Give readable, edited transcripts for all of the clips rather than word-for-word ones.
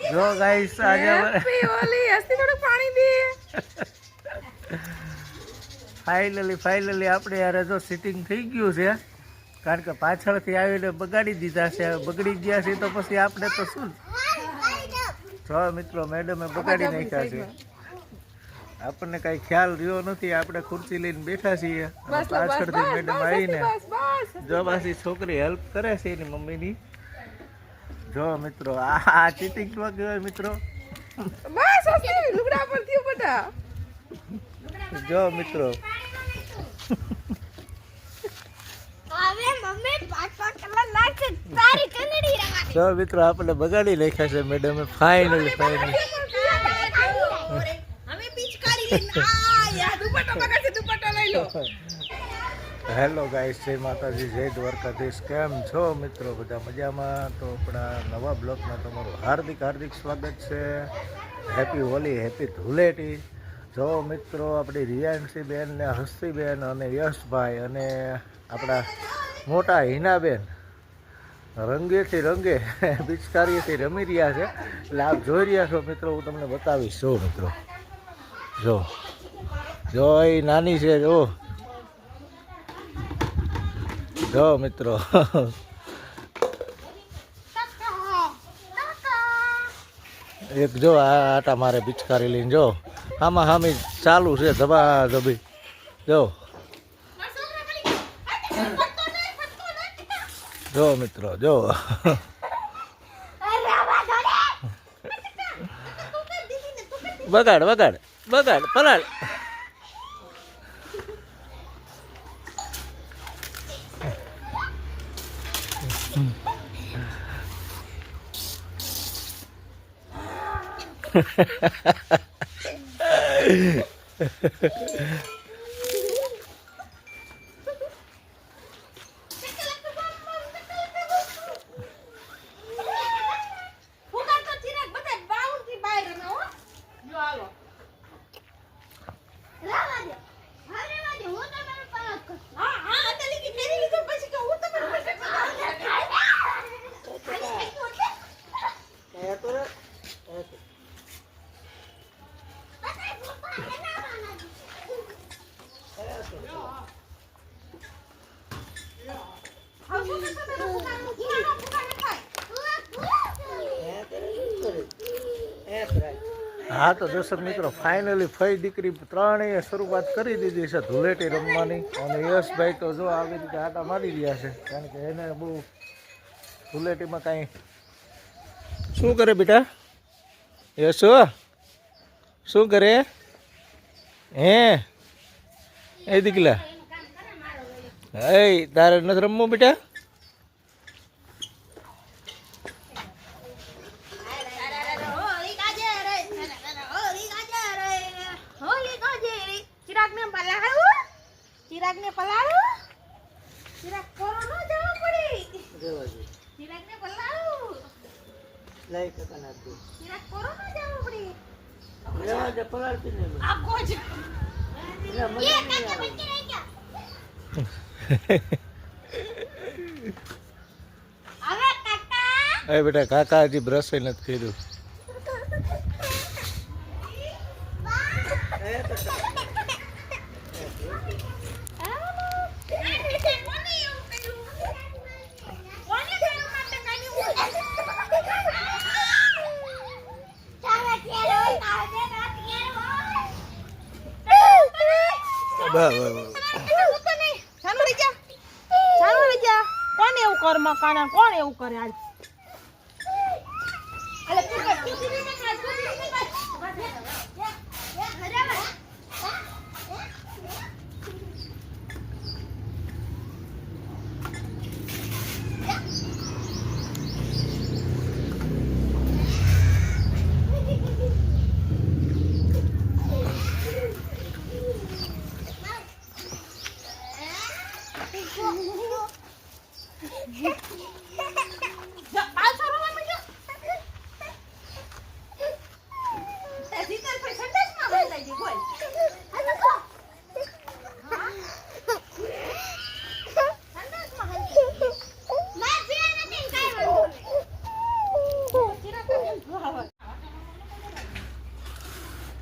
જો ગાઈસ આજે હેપી હોલી હસતી થોડું પાણી દે ફાઇનલી આપણે યાર જો સિટિંગ થઈ ગયું છે કારણ કે પાછળથી આવીને બગાડી દીધા છે બગડી ગયા છે તો પછી આપણે તો શું જો મિત્રો મેડમે બગાડી નાખ્યા છે આપણને કઈ ખ્યાલ રહ્યો નથી આપણે ખુરશી લઈને બેઠા છીએ પાછળથી મેડમ આવીને જો પાછી છોકરી હેલ્પ કરે છે એની મમ્મીની જો મિત્રો આ ચીટિંગ ન કહેવાય મિત્રો બસ હસતી લુગડા પર થયું બટા જો મિત્રો હવે મમ્મી 5 કલર લાગશે તારી કનડી રવા જો મિત્રો આપણે બગાડી નાખ્યા છે મેડમે ફાઇનલી હવે પિચકારી લઈને આ યાર દુપટ્ટો લઈ લો હેલો ગાઈસ જય માતાજી જય દ્વારકાધીશ કેમ છો મિત્રો બધા મજામાં તો આપણા નવા બ્લોગમાં તમારું હાર્દિક સ્વાગત છે હેપી હોલી હેપી ધૂળેટી જો મિત્રો આપણી રિયાન્સી બેન ને હસ્તીબેન અને યશભાઈ અને આપણા મોટા હિનાબેન રંગેથી રંગે પિચકારીથી રમી રહ્યા છે એટલે આપ જોઈ રહ્યા છો મિત્રો હું તમને બતાવીશ જો મિત્રો જો એ નાની છે જો મિત્રો એક જો આ આટા મારે પિચકારી લઈને જો આમાં હામી ચાલુ છે ધબાધબી જો મિત્રો જો બગાડ પલાળ હા તો દર્શક મિત્રો ફાઇનલી ફઈ દીકરી ત્રણેય શરૂઆત કરી દીધી છે ધૂળેટી રમવાની અને યશભાઈ તો જો આવી રીતે આટા મારી રહ્યા છે કારણ કે એને બહુ ધૂળેટીમાં કાંઈ શું કરે બેટા યશો શું કરે એ દીકલા તારે નથી રમવું બેટા ચિરાગને પલાળું ચિરાગ કોરો ન જવો પડી ચિરાગને પલાળું લાઈ કકા નાખ દે ચિરાગ કોરો ન જવો પડી લેવા દે પલાળતી ને આખો જ એ કાકા બચી રહી ગયા હવે કાકા બેટા કાકા હજી બ્રશ નથી કર્યું કોણ એવું કર મકાના કોણ એવું કરે આજ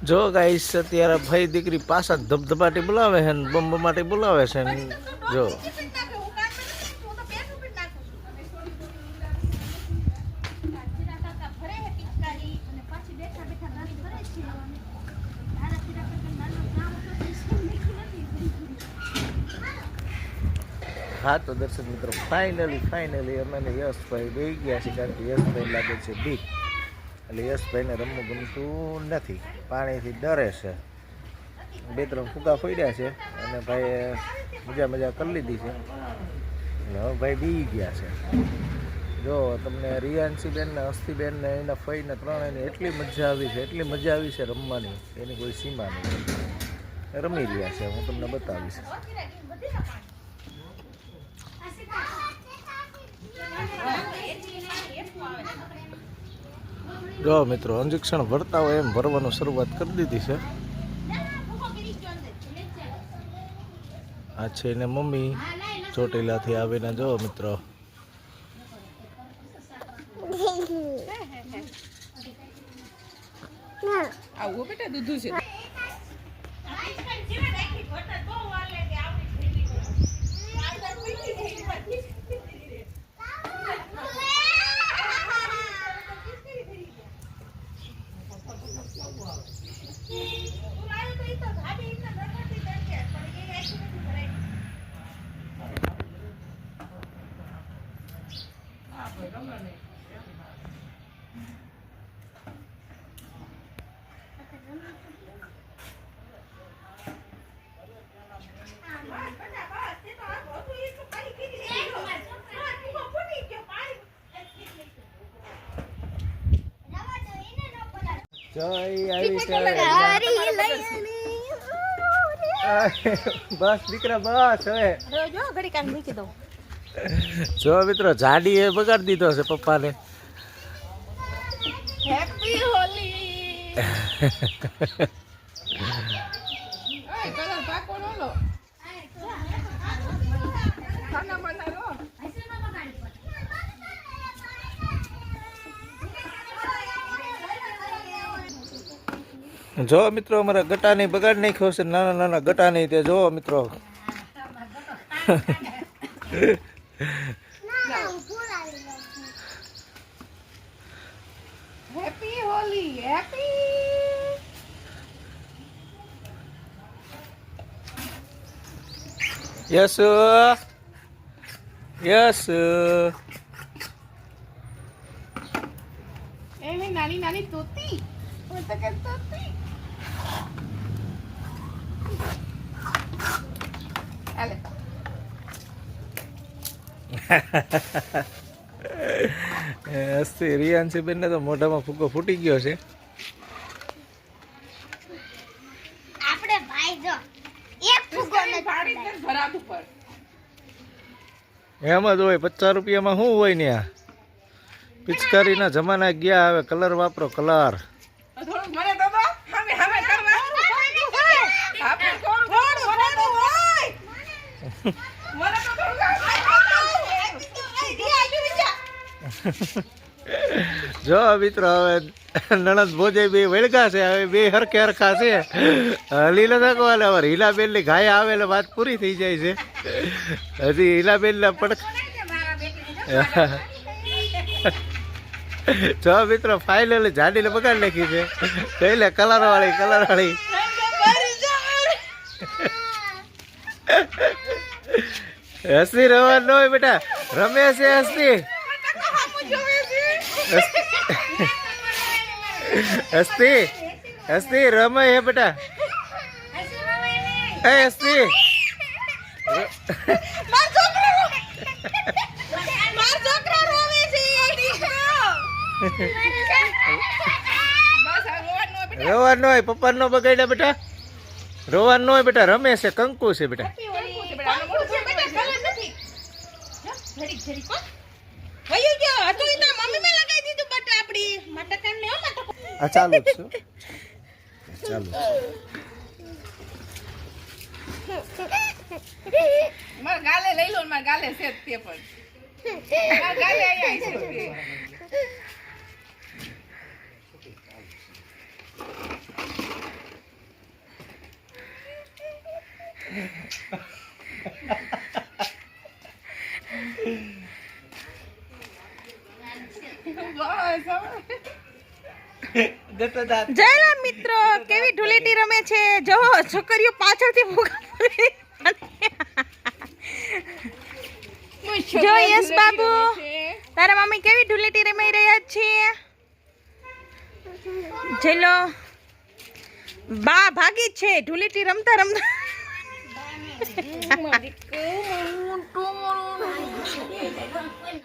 જો ગાઈસ અત્યારે ભાઈ દીકરી પાછા ધબધબાટી બોલાવે છે ને બમબમાટી બોલાવે છે ને જો હા તો દર્શક મિત્રો ફાઇનલી અમે યશભાઈ બે ગયા છે કારણ કે યશભાઈ લાગે છે બીક એટલે યશભાઈને રમવું ગમતું નથી પાણીથી ડરે છે 2-3 ફૂંકા ફોડ્યા છે અને ભાઈ મજા કરી લીધી છે એટલે હવે ભાઈ બી ગયા છે જો તમને રિયાન્સીબેન ને હસ્તીબેન ને એના ફઈને ત્રણેયને એટલી મજા આવી છે રમવાની એની કોઈ સીમા નહીં રમી રહ્યા છે હું તમને બતાવીશ જો મિત્રો ઇન્જેક્શન ભરતા હોય એમ ભરવાનું શરૂઆત કરી દીધી છે આ છે ને મમ્મી ચોટીલાથી આવીને જો મિત્રો આવું બેટા દૂધું છે જય આવી છે બસ દીકરા બસ હવે જો ઘડી કાન મૂકી દઉં જો મિત્રો જાડી એ બગાડી દીધો છે પપ્પાને હેપી હોલી કલર પાકો નો લો ખાના બનાવો જો મિત્રો અમારા ગટાની બગાડ નાખ્યો છે નાના ગટાની તે જો મિત્રો હેપી હોલી હેપી યસ એની નાની નાની તોતી હું તો કે તોતી આલે રિયાન્સી બેન ને તો મોઢામાં ફૂગો ફૂટી ગયો છે આપણે ભાઈ જો એક ફૂગો પાણી નથી ને ભરાબ ઉપર એમ જ હોય 50 રૂપિયામાં શું હોય ને આ પિચકારીના જમાના ગયા હવે કલર વાપરો કલર થોડું મને તો દો હવે કરવા આપણે કોણ થોડું મને તો હોય મને તો જો મિત્રો હવે નણંદ ભોજે બે વળગા છે હવે બે હરખા છે હલી ન શકો એટલે હવે હીલાબેન ની ઘાય આવે એટલે વાત પૂરી થઈ જાય છે હજી હીલાબેન ના પડક જો મિત્રો ફાઇનલી જાડીને બગાડ નાખી છે કઈ લે કલર વાળી હસતી રવા ન હોય બેટા રમે છે હસતી રમે હે બેટા એ હસતી રોવાનું હોય પપ્પા નો બગાડ્યા બેટા રોવાનું હોય બેટા રમે છે કંકુ છે બેટા આ ચાલુ જ છું ચાલુ મારા ગાલે લઈ લો મારા ગાલે છે તે પણ મારા ગાલે અહીંયા છે તે જયલા મિત્રો કેવી ધૂળેટી રમે છે જો છોકરીઓ પાછળથી ભૂગા પડે. જો યસ બાબુ તારા મમ્મી કેવી ધૂળેટી રમાઈ રહ્યા છે. જેલો બા ભાગી જ છે ધૂળેટી રમતા રમતા.